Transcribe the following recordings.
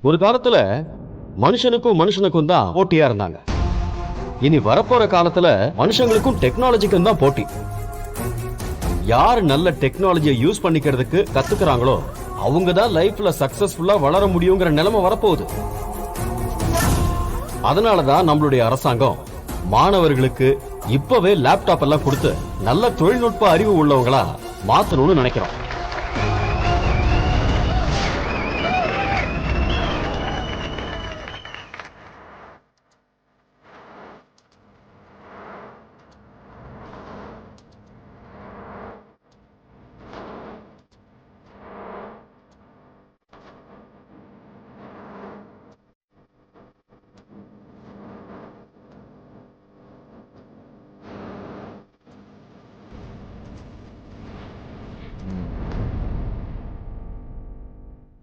ஒரு காலத்துல மனுஷனுக்கும் மனுஷனுக்கும் தான் போட்டியா இருந்தாங்க. இனி வரப்போற காலத்துல மனுஷங்களுக்கும் டெக்னாலஜிக்கும் தான் போட்டி. யார் நல்ல டெக்னாலஜியை யூஸ் பண்ணிக்கிறதுக்கு கத்துக்கிறாங்களோ அவங்க தான் லைஃப்ல சக்சஸ்ஃபுல்லா வளர முடியுங்கிற நிலைமை வரப்போகுது. அதனாலதான் நம்மளுடைய அரசாங்கம் மாணவர்களுக்கு இப்பவே லேப்டாப் எல்லாம் கொடுத்து நல்ல தொழில்நுட்ப அறிவு உள்ளவங்களா மாத்தணும்னு நினைக்கிறோம்.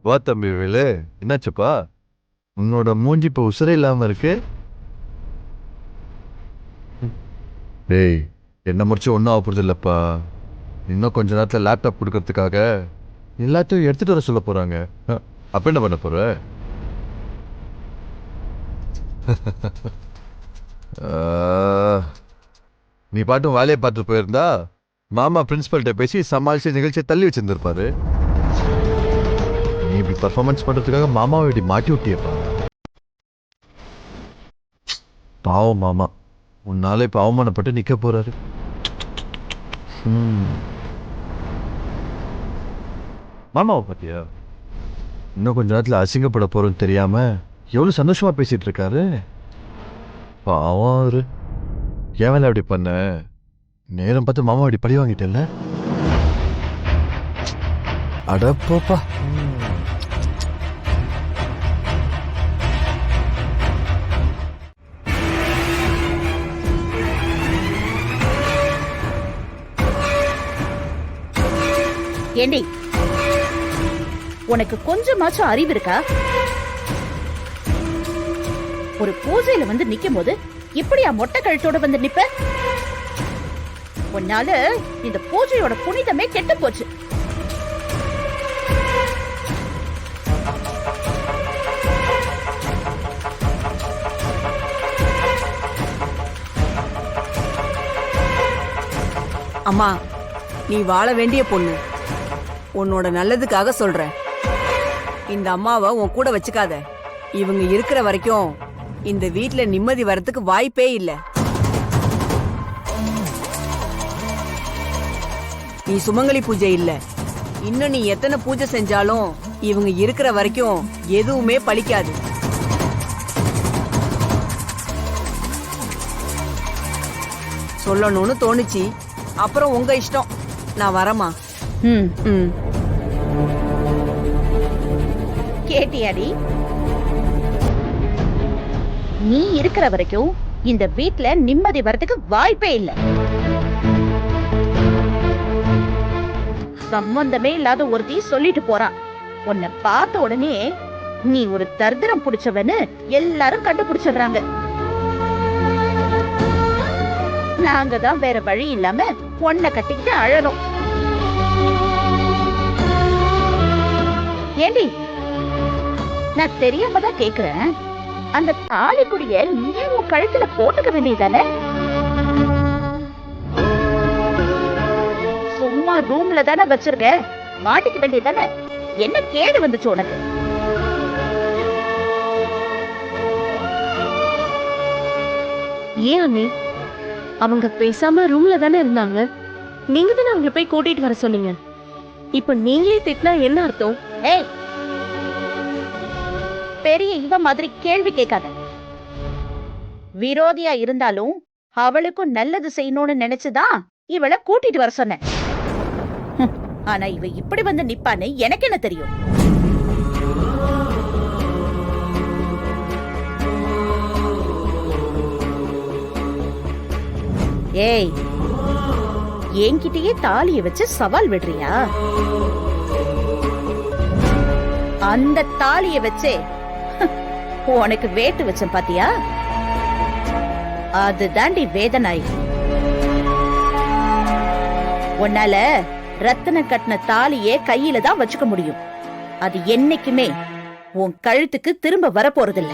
வா தம்பி வேலு, என்னாச்சுப்பா? உன்னோட மூஞ்சி இப்போ உசுரே இல்லாம இருக்கு. டேய், என்ன முடிச்சு ஒன்றும் ஆக போகிறது இல்லைப்பா. இன்னும் கொஞ்ச நேரத்தில் லேப்டாப் கொடுக்கறதுக்காக எல்லாத்தையும் எடுத்துகிட்டு வர சொல்ல போகிறாங்க. அப்போ என்ன பண்ண போகிற? நீ பாட்டும் வேலையை பார்த்துட்டு போயிருந்தா மாமா பிரின்சிபல்கிட்ட பேசி சமாளித்து நிகழ்ச்சியை தள்ளி வச்சுருந்துருப்பாரு. நீ இப்படி பர்ஃபார்மன்ஸ் பண்ணுறதுக்காக மாமாவை இப்படி மாட்டி விட்டியப்பா. பாவம் மாமா, உன்னால இப்போ அவமானப்பட்டு நிற்க போறாரு. மாமாவை பார்த்தியா? இன்னும் கொஞ்ச நேரத்தில் அசிங்கப்பட போறோன்னு தெரியாம எவ்வளோ சந்தோஷமா பேசிட்டு இருக்காரு. பாவம் அவரு. ஏன் வேலை அப்படி பண்ண? நேரம் பார்த்து மாமா அப்படி பழி வாங்கிட்டேல்ல. அடப்போப்பா. ஏண்டி, உனக்கு கொஞ்சமாச்சும் அறிவு இருக்கா? ஒரு பூஜையில வந்து நிக்கும் போது இப்படியா மொட்டை கழுத்தோட வந்து நிப்ப? உன்னால இந்த பூஜையோட புனிதமே கெட்டு போச்சு. அம்மா, நீ வாழ வேண்டிய பொண்ணு. உன்னோட நல்லதுக்காக சொல்றேன். இந்த அம்மாவை உன் கூட வச்சுக்காத. இவங்க இருக்கிற வரைக்கும் இந்த வீட்ல நிம்மதி வரத்துக்கு வாய்ப்பே இல்லை. நீ சுமங்கலி பூஜை இல்ல. இன்னும் நீ எத்தனை பூஜை செஞ்சாலும் இவங்க இருக்கிற வரைக்கும் எதுவுமே பலிக்காது. சொல்லணும்னு தோணுச்சு, அப்புறம் உங்க இஷ்டம். நான் வரமா? கேட்டியாடி? நீ இருக்கிற வரைக்கும் இந்த வீட்ல நிம்மதி வரதுக்கு வாய்ப்பே இல்லை. சம்பந்தமே இல்லாத ஒருத்தி சொல்லிட்டு போறான். உன்னை பார்த்த உடனே நீ ஒரு தர்திரம் புடிச்சவன்னு எல்லாரும் கண்டுபிடிச்சிடுறாங்க. நாங்க தான் வேற வழி இல்லாம பொண்ணை கட்டிக்கிட்டு அழணும். ஏண்டி, நான் தெரியாம தான் கேக்குறேன். அந்த தாலிக்குடிய நீ உன் கழுத்துல போட்டுக்க வேண்டியதானே? சும்மா ரூம்ல தானே வச்சிருக்க, மாட்டிக்க வேண்டியதானே? என்ன கேடு வந்துச்சு உனக்கு? ஏன் அண்ணி, அவங்க பேசாம ரூம்ல தானே இருந்தாங்க. நீங்க தானே அவங்க போய் கூட்டிட்டு வர சொன்னீங்க. இப்ப நீங்களே திட்டினா என்ன அர்த்தம்? ஏய், பெரிய இவ மாதிரி கேள்வி கேட்காத. விரோதியா இருந்தாலும் அவளுக்கும் நல்லது செய்யணும்னு நினைச்சுதான் இவளை கூட்டிட்டு வர சொன்னேன். ஆனா இவ இப்படி வந்து நிப்பான்னு எனக்கு என்ன தெரியும்? ஏய், என்கிட்டயே தாலிய வச்சு சவால் விடுறியா? அந்த தாலிய வச்சே உனக்கு வேட்டு வச்சேன் பாத்தியா? அதுதாண்டி வேதனாய். உன்னால ரத்தன கட்டின தாலியே கையில தான் வச்சுக்க முடியும். அது என்னைக்குமே உன் கழுத்துக்கு திரும்ப வரப்போறதில்ல